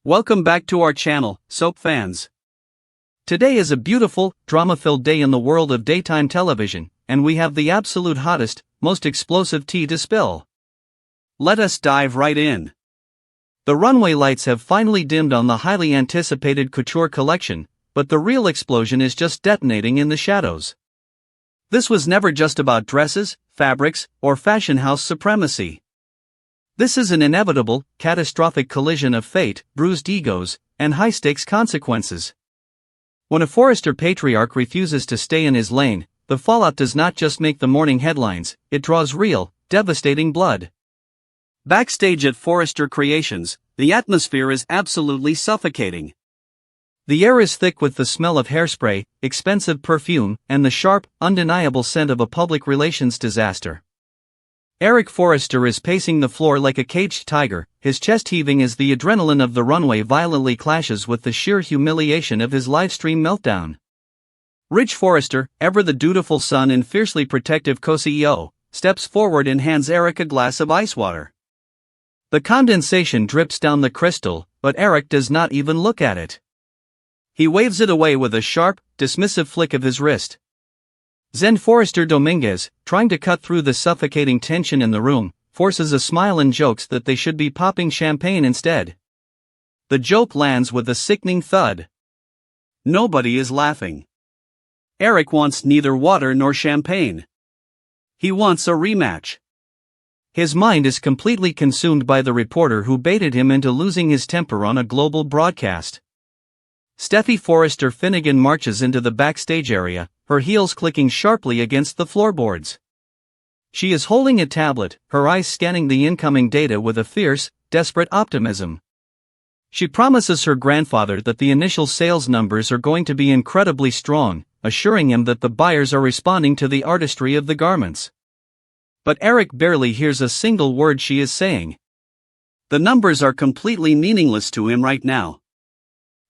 Welcome back to our channel, soap fans. Today is a beautiful, drama-filled day in the world of daytime television, and we have the absolute hottest, most explosive tea to spill. Let us dive right in. The runway lights have finally dimmed on the highly anticipated couture collection, but the real explosion is just detonating in the shadows. This was never just about dresses, fabrics, or fashion house supremacy. This is an inevitable, catastrophic collision of fate, bruised egos, and high-stakes consequences. When a Forrester patriarch refuses to stay in his lane, the fallout does not just make the morning headlines, it draws real, devastating blood. Backstage at Forrester Creations, the atmosphere is absolutely suffocating. The air is thick with the smell of hairspray, expensive perfume, and the sharp, undeniable scent of a public relations disaster. Eric Forrester is pacing the floor like a caged tiger, his chest heaving as the adrenaline of the runway violently clashes with the sheer humiliation of his livestream meltdown. Ridge Forrester, ever the dutiful son and fiercely protective co-CEO, steps forward and hands Eric a glass of ice water. The condensation drips down the crystal, but Eric does not even look at it. He waves it away with a sharp, dismissive flick of his wrist. Zen Forrester Dominguez, trying to cut through the suffocating tension in the room, forces a smile and jokes that they should be popping champagne instead. The joke lands with a sickening thud. Nobody is laughing. Eric wants neither water nor champagne. He wants a rematch. His mind is completely consumed by the reporter who baited him into losing his temper on a global broadcast. Steffi Forrester Finnegan marches into the backstage area, her heels clicking sharply against the floorboards. She is holding a tablet, her eyes scanning the incoming data with a fierce, desperate optimism. She promises her grandfather that the initial sales numbers are going to be incredibly strong, assuring him that the buyers are responding to the artistry of the garments. But Eric barely hears a single word she is saying. The numbers are completely meaningless to him right now.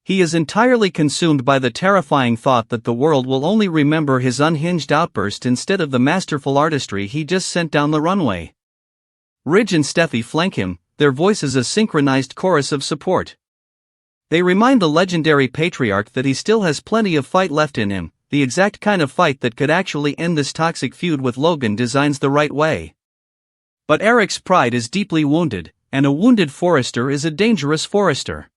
He is entirely consumed by the terrifying thought that the world will only remember his unhinged outburst instead of the masterful artistry he just sent down the runway. Ridge and Steffi flank him, their voices a synchronized chorus of support. They remind the legendary patriarch that he still has plenty of fight left in him, the exact kind of fight that could actually end this toxic feud with Logan designs the right way. But Eric's pride is deeply wounded, and a wounded Forrester is a dangerous Forrester.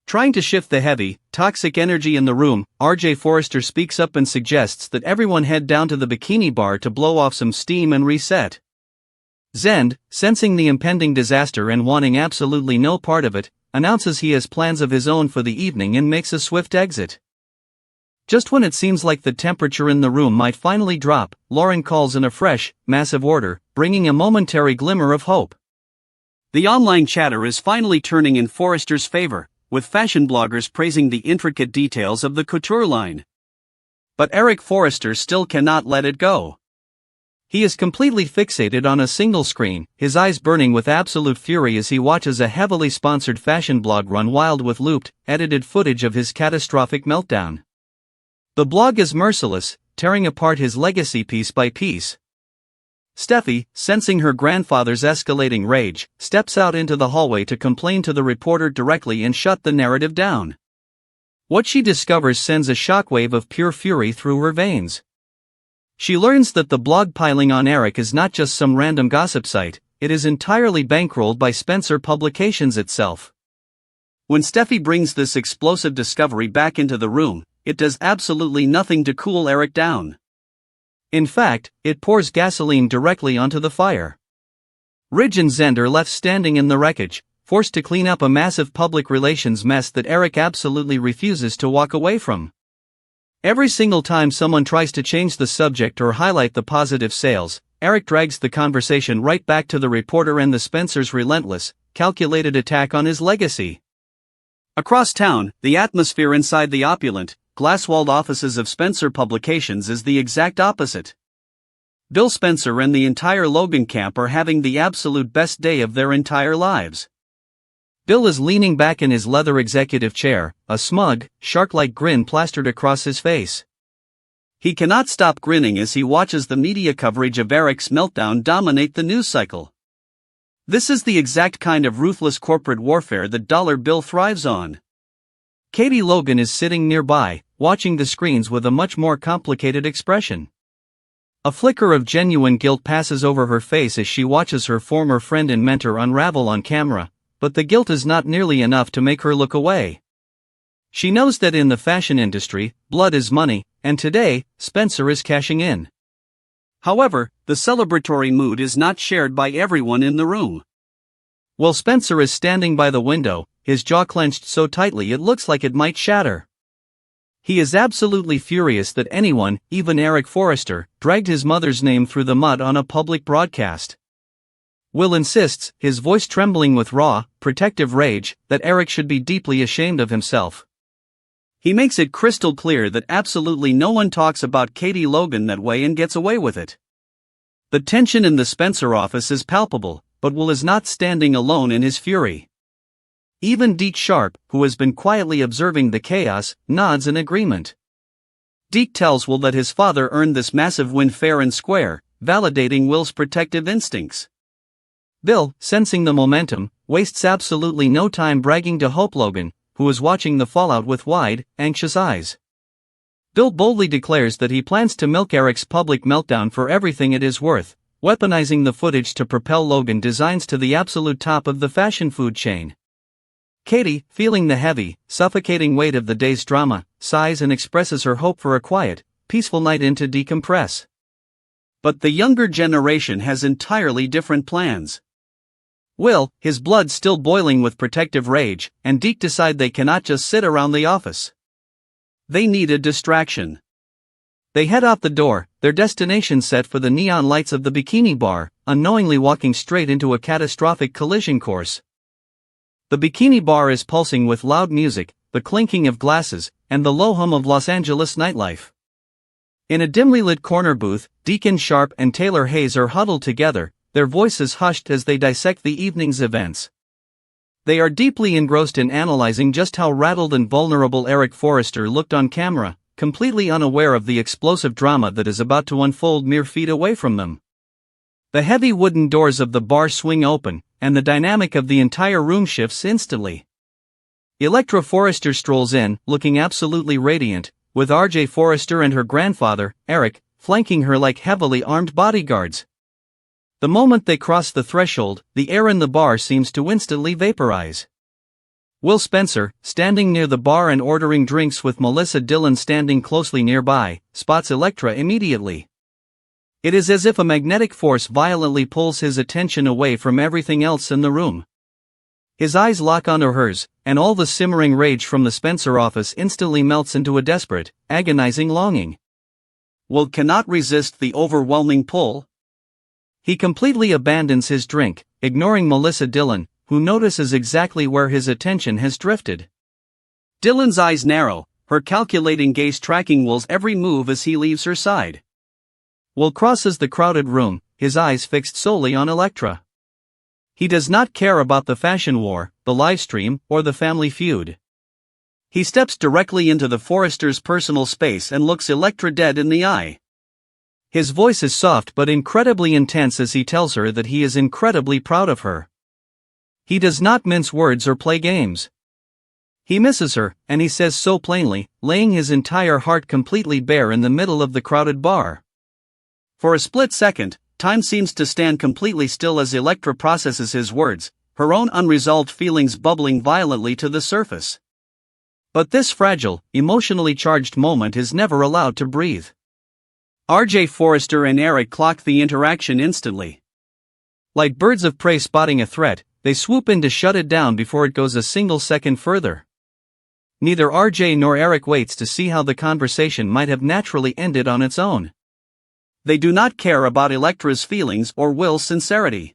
Trying to shift the heavy, toxic energy in the room, RJ Forrester speaks up and suggests that everyone head down to the bikini bar to blow off some steam and reset. Zend, sensing the impending disaster and wanting absolutely no part of it, announces he has plans of his own for the evening and makes a swift exit. Just when it seems like the temperature in the room might finally drop, Lauren calls in a fresh, massive order, bringing a momentary glimmer of hope. The online chatter is finally turning in Forrester's favor, with fashion bloggers praising the intricate details of the couture line. But Eric Forrester still cannot let it go. He is completely fixated on a single screen, his eyes burning with absolute fury as he watches a heavily sponsored fashion blog run wild with looped, edited footage of his catastrophic meltdown. The blog is merciless, tearing apart his legacy piece by piece. Steffi, sensing her grandfather's escalating rage, steps out into the hallway to complain to the reporter directly and shut the narrative down. What she discovers sends a shockwave of pure fury through her veins. She learns that the blog piling on Eric is not just some random gossip site, it is entirely bankrolled by Spencer Publications itself. When Steffi brings this explosive discovery back into the room, it does absolutely nothing to cool Eric down. In fact, it pours gasoline directly onto the fire. Ridge and Zend are left standing in the wreckage, forced to clean up a massive public relations mess that Eric absolutely refuses to walk away from. Every single time someone tries to change the subject or highlight the positive sales, Eric drags the conversation right back to the reporter and the Spencer's relentless, calculated attack on his legacy. Across town, the atmosphere inside the opulent, glass-walled offices of Spencer Publications is the exact opposite. Bill Spencer and the entire Logan camp are having the absolute best day of their entire lives. Bill is leaning back in his leather executive chair, a smug, shark-like grin plastered across his face. He cannot stop grinning as he watches the media coverage of Eric's meltdown dominate the news cycle. This is the exact kind of ruthless corporate warfare that Dollar Bill thrives on. Katie Logan is sitting nearby, watching the screens with a much more complicated expression. A flicker of genuine guilt passes over her face as she watches her former friend and mentor unravel on camera, but the guilt is not nearly enough to make her look away. She knows that in the fashion industry, blood is money, and today, Spencer is cashing in. However, the celebratory mood is not shared by everyone in the room. While Spencer is standing by the window, his jaw clenched so tightly it looks like it might shatter. He is absolutely furious that anyone, even Eric Forrester, dragged his mother's name through the mud on a public broadcast. Will insists, his voice trembling with raw, protective rage, that Eric should be deeply ashamed of himself. He makes it crystal clear that absolutely no one talks about Katie Logan that way and gets away with it. The tension in the Spencer office is palpable, but Will is not standing alone in his fury. Even Deke Sharp, who has been quietly observing the chaos, nods in agreement. Deke tells Will that his father earned this massive win fair and square, validating Will's protective instincts. Bill, sensing the momentum, wastes absolutely no time bragging to Hope Logan, who is watching the fallout with wide, anxious eyes. Bill boldly declares that he plans to milk Eric's public meltdown for everything it is worth, weaponizing the footage to propel Logan designs to the absolute top of the fashion food chain. Katie, feeling the heavy, suffocating weight of the day's drama, sighs and expresses her hope for a quiet, peaceful night in to decompress. But the younger generation has entirely different plans. Will, his blood still boiling with protective rage, and Deke decide they cannot just sit around the office. They need a distraction. They head out the door, their destination set for the neon lights of the Bikini Bar, unknowingly walking straight into a catastrophic collision course. The Bikini Bar is pulsing with loud music, the clinking of glasses, and the low hum of Los Angeles nightlife. In a dimly lit corner booth, Deacon Sharp and Taylor Hayes are huddled together, their voices hushed as they dissect the evening's events. They are deeply engrossed in analyzing just how rattled and vulnerable Eric Forrester looked on camera, completely unaware of the explosive drama that is about to unfold mere feet away from them. The heavy wooden doors of the bar swing open, and the dynamic of the entire room shifts instantly. Electra Forrester strolls in, looking absolutely radiant, with R.J. Forrester and her grandfather, Eric, flanking her like heavily armed bodyguards. The moment they cross the threshold, the air in the bar seems to instantly vaporize. Will Spencer, standing near the bar and ordering drinks with Melissa Dillon standing closely nearby, spots Electra immediately. It is as if a magnetic force violently pulls his attention away from everything else in the room. His eyes lock onto hers, and all the simmering rage from the Spencer office instantly melts into a desperate, agonizing longing. Will cannot resist the overwhelming pull. He completely abandons his drink, ignoring Melissa Dillon, who notices exactly where his attention has drifted. Dillon's eyes narrow, her calculating gaze tracking Will's every move as he leaves her side. Will crosses the crowded room, his eyes fixed solely on Electra. He does not care about the fashion war, the livestream, or the family feud. He steps directly into the Forresters' personal space and looks Electra dead in the eye. His voice is soft but incredibly intense as he tells her that he is incredibly proud of her. He does not mince words or play games. He misses her, and he says so plainly, laying his entire heart completely bare in the middle of the crowded bar. For a split second, time seems to stand completely still as Electra processes his words, her own unresolved feelings bubbling violently to the surface. But this fragile, emotionally charged moment is never allowed to breathe. R.J. Forrester and Eric clock the interaction instantly. Like birds of prey spotting a threat, they swoop in to shut it down before it goes a single second further. Neither R.J. nor Eric waits to see how the conversation might have naturally ended on its own. They do not care about Electra's feelings or Will's sincerity.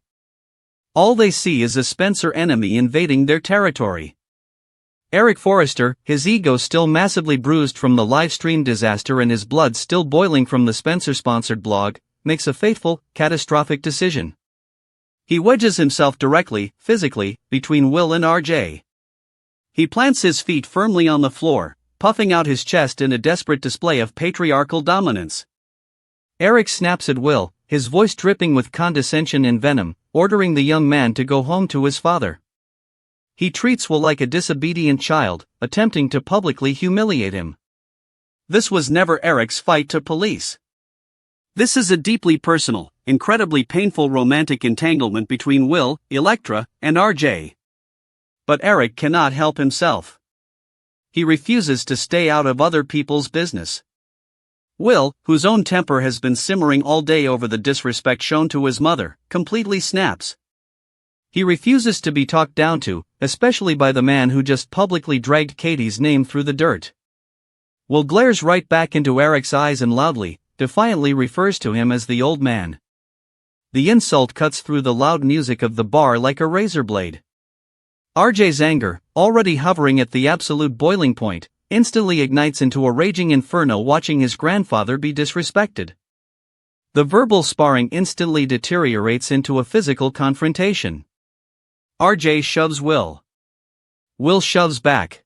All they see is a Spencer enemy invading their territory. Eric Forrester, his ego still massively bruised from the live-stream disaster and his blood still boiling from the Spencer-sponsored blog, makes a fateful, catastrophic decision. He wedges himself directly, physically, between Will and RJ. He plants his feet firmly on the floor, puffing out his chest in a desperate display of patriarchal dominance. Eric snaps at Will, his voice dripping with condescension and venom, ordering the young man to go home to his father. He treats Will like a disobedient child, attempting to publicly humiliate him. This was never Eric's fight to police. This is a deeply personal, incredibly painful romantic entanglement between Will, Elektra, and RJ. But Eric cannot help himself. He refuses to stay out of other people's business. Will, whose own temper has been simmering all day over the disrespect shown to his mother, completely snaps. He refuses to be talked down to, especially by the man who just publicly dragged Katie's name through the dirt. Will glares right back into Eric's eyes and loudly, defiantly refers to him as the old man. The insult cuts through the loud music of the bar like a razor blade. RJ's anger, already hovering at the absolute boiling point, instantly ignites into a raging inferno watching his grandfather be disrespected. The verbal sparring instantly deteriorates into a physical confrontation. RJ shoves Will. Will shoves back.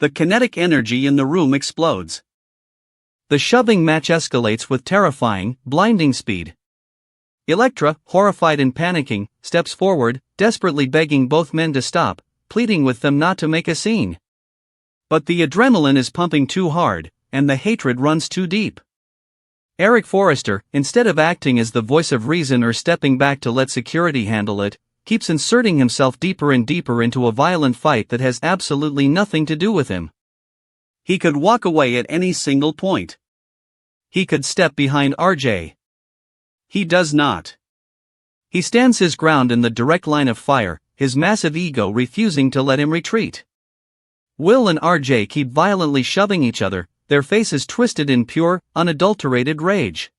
The kinetic energy in the room explodes. The shoving match escalates with terrifying, blinding speed. Elektra, horrified and panicking, steps forward, desperately begging both men to stop, pleading with them not to make a scene. But the adrenaline is pumping too hard, and the hatred runs too deep. Eric Forrester, instead of acting as the voice of reason or stepping back to let security handle it, keeps inserting himself deeper and deeper into a violent fight that has absolutely nothing to do with him. He could walk away at any single point. He could step behind RJ. He does not. He stands his ground in the direct line of fire, his massive ego refusing to let him retreat. Will and RJ keep violently shoving each other, their faces twisted in pure, unadulterated rage.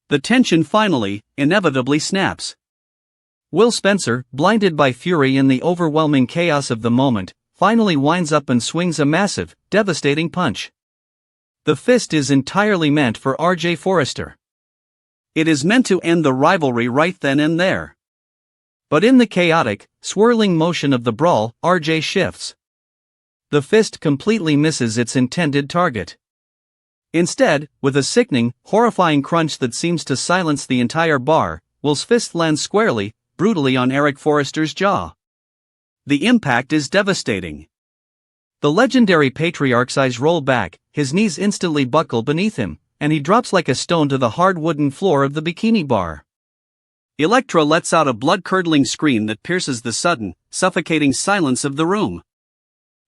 The tension finally, inevitably snaps. Will Spencer, blinded by fury in the overwhelming chaos of the moment, finally winds up and swings a massive, devastating punch. The fist is entirely meant for RJ Forrester. It is meant to end the rivalry right then and there. But in the chaotic, swirling motion of the brawl, RJ shifts. The fist completely misses its intended target. Instead, with a sickening, horrifying crunch that seems to silence the entire bar, Will's fist lands squarely, brutally on Eric Forrester's jaw. The impact is devastating. The legendary patriarch's eyes roll back, his knees instantly buckle beneath him, and he drops like a stone to the hard wooden floor of the bikini bar. Elektra lets out a blood-curdling scream that pierces the sudden, suffocating silence of the room.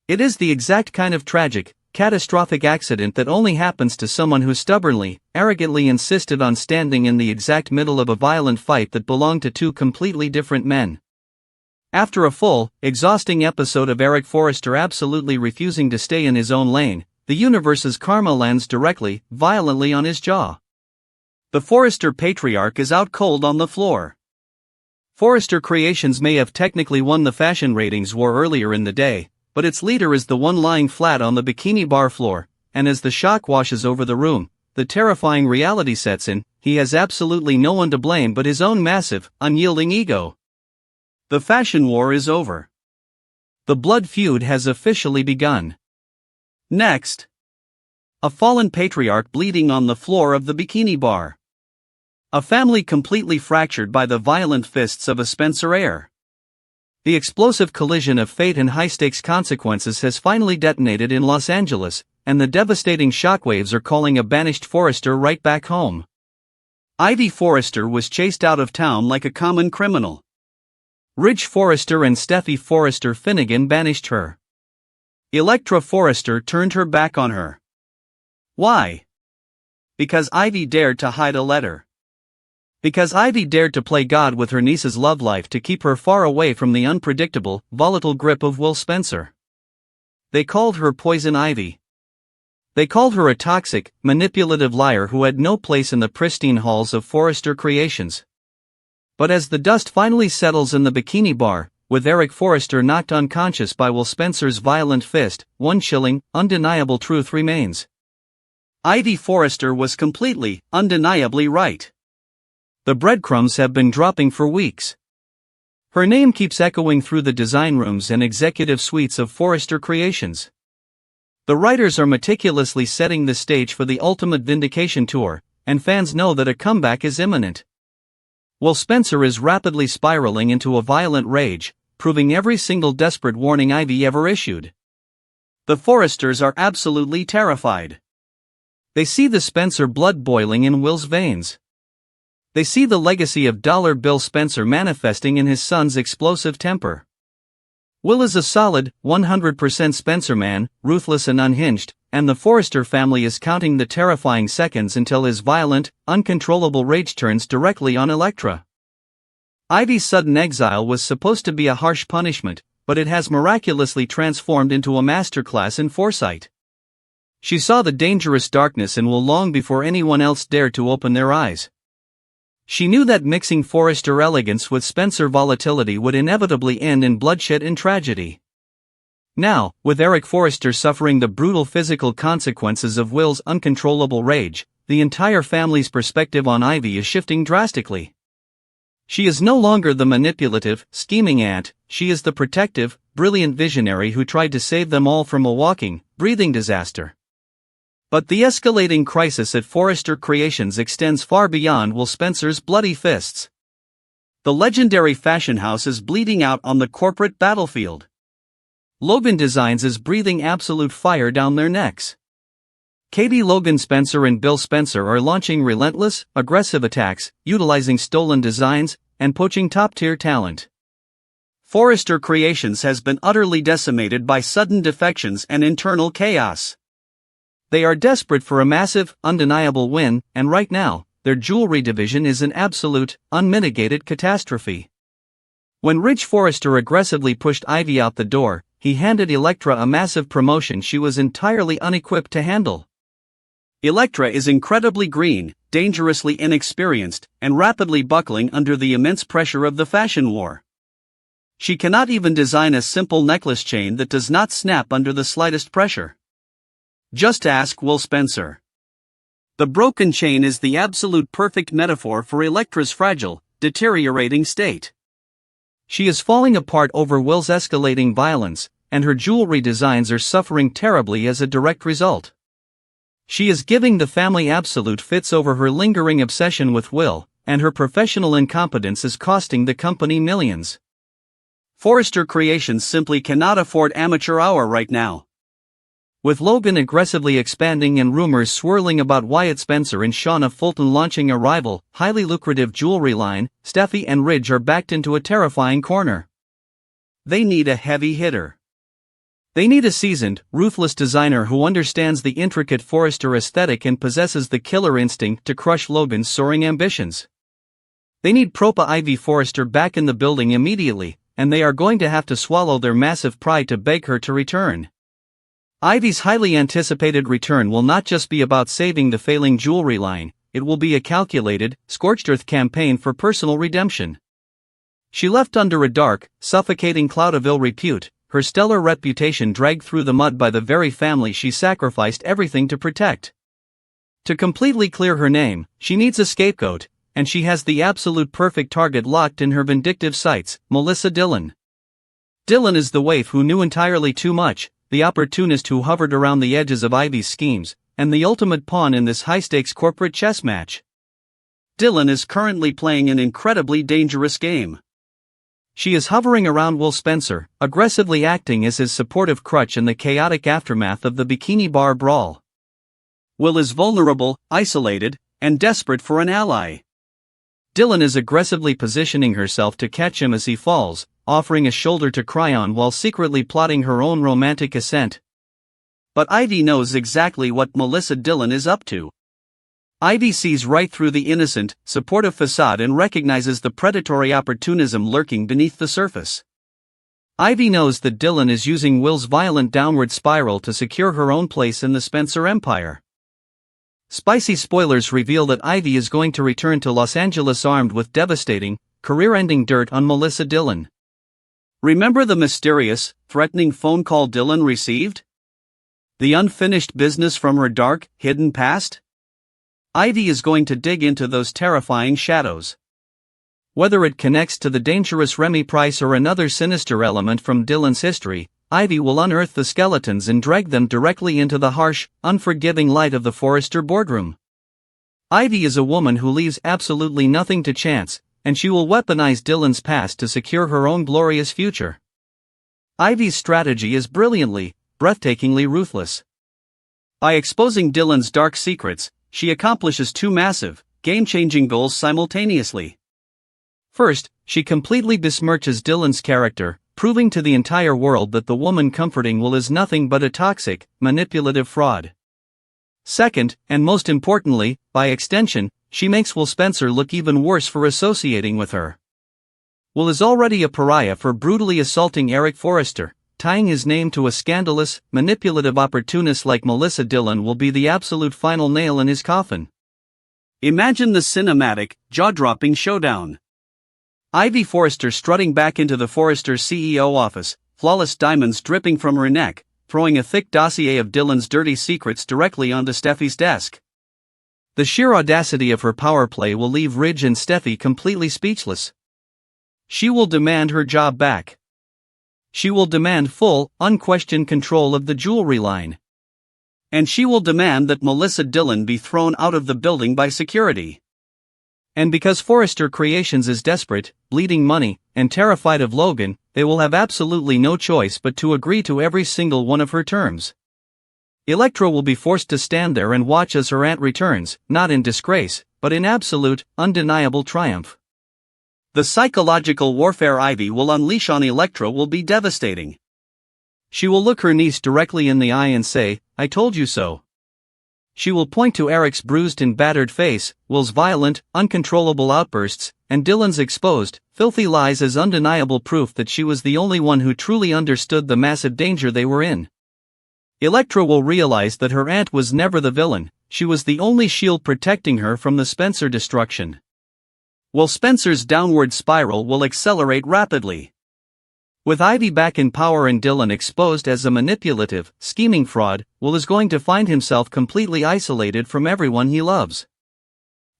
It is the exact kind of tragic, catastrophic accident that only happens to someone who stubbornly, arrogantly insisted on standing in the exact middle of a violent fight that belonged to two completely different men. After a full, exhausting episode of Eric Forrester absolutely refusing to stay in his own lane, the universe's karma lands directly, violently on his jaw. The Forrester patriarch is out cold on the floor. Forrester Creations may have technically won the fashion ratings war earlier in the day, but its leader is the one lying flat on the bikini bar floor, and as the shock washes over the room, the terrifying reality sets in, he has absolutely no one to blame but his own massive, unyielding ego. The fashion war is over. The blood feud has officially begun. Next. A fallen patriarch bleeding on the floor of the bikini bar. A family completely fractured by the violent fists of a Spencer heir. The explosive collision of fate and high-stakes consequences has finally detonated in Los Angeles, and the devastating shockwaves are calling a banished Forrester right back home. Ivy Forrester was chased out of town like a common criminal. Ridge Forrester and Steffi Forrester Finnegan banished her. Elektra Forrester turned her back on her. Why? Because Ivy dared to hide a letter. Because Ivy dared to play God with her niece's love life to keep her far away from the unpredictable, volatile grip of Will Spencer. They called her Poison Ivy. They called her a toxic, manipulative liar who had no place in the pristine halls of Forrester Creations. But as the dust finally settles in the bikini bar, with Eric Forrester knocked unconscious by Will Spencer's violent fist, one chilling, undeniable truth remains. Ivy Forrester was completely, undeniably right. The breadcrumbs have been dropping for weeks. Her name keeps echoing through the design rooms and executive suites of Forrester Creations. The writers are meticulously setting the stage for the ultimate vindication tour, and fans know that a comeback is imminent. Will Spencer is rapidly spiraling into a violent rage, proving every single desperate warning Ivy ever issued. The Forresters are absolutely terrified. They see the Spencer blood boiling in Will's veins. They see the legacy of Dollar Bill Spencer manifesting in his son's explosive temper. Will is a solid, 100% Spencer man, ruthless and unhinged, and the Forrester family is counting the terrifying seconds until his violent, uncontrollable rage turns directly on Elektra. Ivy's sudden exile was supposed to be a harsh punishment, but it has miraculously transformed into a masterclass in foresight. She saw the dangerous darkness in Will long before anyone else dared to open their eyes. She knew that mixing Forrester elegance with Spencer volatility would inevitably end in bloodshed and tragedy. Now, with Eric Forrester suffering the brutal physical consequences of Will's uncontrollable rage, the entire family's perspective on Ivy is shifting drastically. She is no longer the manipulative, scheming aunt, she is the protective, brilliant visionary who tried to save them all from a walking, breathing disaster. But the escalating crisis at Forrester Creations extends far beyond Will Spencer's bloody fists. The legendary fashion house is bleeding out on the corporate battlefield. Logan Designs is breathing absolute fire down their necks. Katie Logan Spencer and Bill Spencer are launching relentless, aggressive attacks, utilizing stolen designs, and poaching top-tier talent. Forrester Creations has been utterly decimated by sudden defections and internal chaos. They are desperate for a massive, undeniable win, and right now, their jewelry division is an absolute, unmitigated catastrophe. When Rich Forrester aggressively pushed Ivy out the door, he handed Elektra a massive promotion she was entirely unequipped to handle. Elektra is incredibly green, dangerously inexperienced, and rapidly buckling under the immense pressure of the fashion war. She cannot even design a simple necklace chain that does not snap under the slightest pressure. Just ask Will Spencer. The broken chain is the absolute perfect metaphor for Elektra's fragile, deteriorating state. She is falling apart over Will's escalating violence, and her jewelry designs are suffering terribly as a direct result. She is giving the family absolute fits over her lingering obsession with Will, and her professional incompetence is costing the company millions. Forrester Creations simply cannot afford amateur hour right now. With Logan aggressively expanding and rumors swirling about Wyatt Spencer and Shauna Fulton launching a rival, highly lucrative jewelry line, Steffi and Ridge are backed into a terrifying corner. They need a heavy hitter. They need a seasoned, ruthless designer who understands the intricate Forrester aesthetic and possesses the killer instinct to crush Logan's soaring ambitions. They need Propa Ivy Forrester back in the building immediately, and they are going to have to swallow their massive pride to beg her to return. Ivy's highly anticipated return will not just be about saving the failing jewelry line, it will be a calculated, scorched earth campaign for personal redemption. She left under a dark, suffocating cloud of ill repute, her stellar reputation dragged through the mud by the very family she sacrificed everything to protect. To completely clear her name, she needs a scapegoat, and she has the absolute perfect target locked in her vindictive sights, Melissa Dillon. Dillon is the waif who knew entirely too much, the opportunist who hovered around the edges of Ivy's schemes, and the ultimate pawn in this high-stakes corporate chess match. Dillon is currently playing an incredibly dangerous game. She is hovering around Will Spencer, aggressively acting as his supportive crutch in the chaotic aftermath of the Bikini Bar brawl. Will is vulnerable, isolated, and desperate for an ally. Dillon is aggressively positioning herself to catch him as he falls, offering a shoulder to cry on while secretly plotting her own romantic ascent. But Ivy knows exactly what Melissa Dillon is up to. Ivy sees right through the innocent, supportive facade and recognizes the predatory opportunism lurking beneath the surface. Ivy knows that Dillon is using Will's violent downward spiral to secure her own place in the Spencer empire. Spicy spoilers reveal that Ivy is going to return to Los Angeles armed with devastating, career-ending dirt on Melissa Dillon. Remember the mysterious, threatening phone call Dillon received? The unfinished business from her dark, hidden past? Ivy is going to dig into those terrifying shadows. Whether it connects to the dangerous Remy Price or another sinister element from Dillon's history, Ivy will unearth the skeletons and drag them directly into the harsh, unforgiving light of the Forrester boardroom. Ivy is a woman who leaves absolutely nothing to chance, and she will weaponize Dylan's past to secure her own glorious future. Ivy's strategy is breathtakingly ruthless. By exposing Dylan's dark secrets, she accomplishes two massive, game-changing goals simultaneously. First, she completely besmirches Dylan's character, proving to the entire world that the woman comforting Will is nothing but a toxic, manipulative fraud. Second, and most importantly, by extension, she makes Will Spencer look even worse for associating with her. Will is already a pariah for brutally assaulting Eric Forrester. Tying his name to a scandalous, manipulative opportunist like Melissa Dillon will be the absolute final nail in his coffin. Imagine the cinematic, jaw-dropping showdown. Ivy Forrester strutting back into the Forrester CEO office, flawless diamonds dripping from her neck, throwing a thick dossier of Dylan's dirty secrets directly onto Steffi's desk. The sheer audacity of her power play will leave Ridge and Steffi completely speechless. She will demand her job back. She will demand full, unquestioned control of the jewelry line. And she will demand that Melissa Dillon be thrown out of the building by security. And because Forrester Creations is desperate, bleeding money, and terrified of Logan, they will have absolutely no choice but to agree to every single one of her terms. Elektra will be forced to stand there and watch as her aunt returns, not in disgrace, but in absolute, undeniable triumph. The psychological warfare Ivy will unleash on Elektra will be devastating. She will look her niece directly in the eye and say, "I told you so." She will point to Eric's bruised and battered face, Will's violent, uncontrollable outbursts, and Dylan's exposed, filthy lies as undeniable proof that she was the only one who truly understood the massive danger they were in. Elektra will realize that her aunt was never the villain, she was the only shield protecting her from the Spencer destruction. Will Spencer's downward spiral will accelerate rapidly. With Ivy back in power and Dylan exposed as a manipulative, scheming fraud, Will is going to find himself completely isolated from everyone he loves.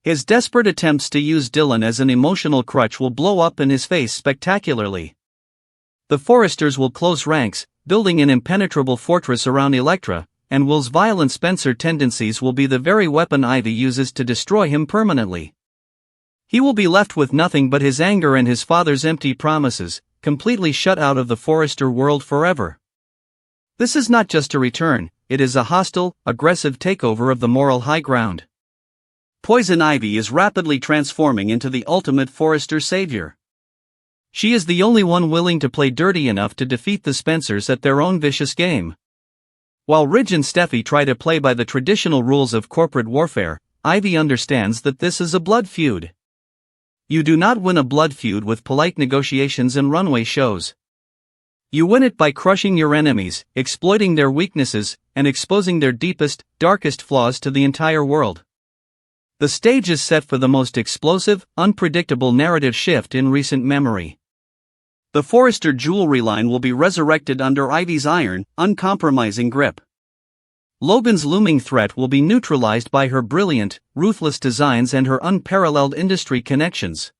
His desperate attempts to use Dylan as an emotional crutch will blow up in his face spectacularly. The Forresters will close ranks, building an impenetrable fortress around Elektra, and Will's violent Spencer tendencies will be the very weapon Ivy uses to destroy him permanently. He will be left with nothing but his anger and his father's empty promises, completely shut out of the Forrester world forever. This is not just a return, it is a hostile, aggressive takeover of the moral high ground. Poison Ivy is rapidly transforming into the ultimate Forrester savior. She is the only one willing to play dirty enough to defeat the Spencers at their own vicious game. While Ridge and Steffi try to play by the traditional rules of corporate warfare, Ivy understands that this is a blood feud. You do not win a blood feud with polite negotiations and runway shows. You win it by crushing your enemies, exploiting their weaknesses, and exposing their deepest, darkest flaws to the entire world. The stage is set for the most explosive, unpredictable narrative shift in recent memory. The Forrester jewelry line will be resurrected under Ivy's iron, uncompromising grip. Logan's looming threat will be neutralized by her brilliant, ruthless designs and her unparalleled industry connections.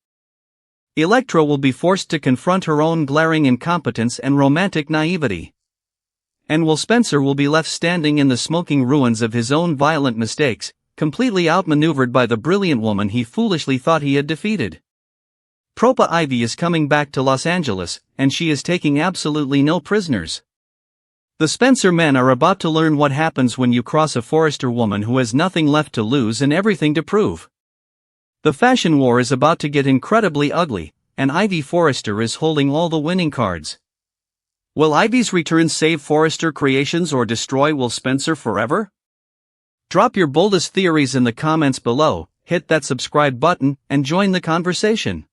Elektra will be forced to confront her own glaring incompetence and romantic naivety. And Will Spencer will be left standing in the smoking ruins of his own violent mistakes, completely outmaneuvered by the brilliant woman he foolishly thought he had defeated. Propa Ivy is coming back to Los Angeles, and she is taking absolutely no prisoners. The Spencer men are about to learn what happens when you cross a Forrester woman who has nothing left to lose and everything to prove. The fashion war is about to get incredibly ugly, and Ivy Forrester is holding all the winning cards. Will Ivy's return save Forrester Creations or destroy Will Spencer forever? Drop your boldest theories in the comments below, hit that subscribe button, and join the conversation.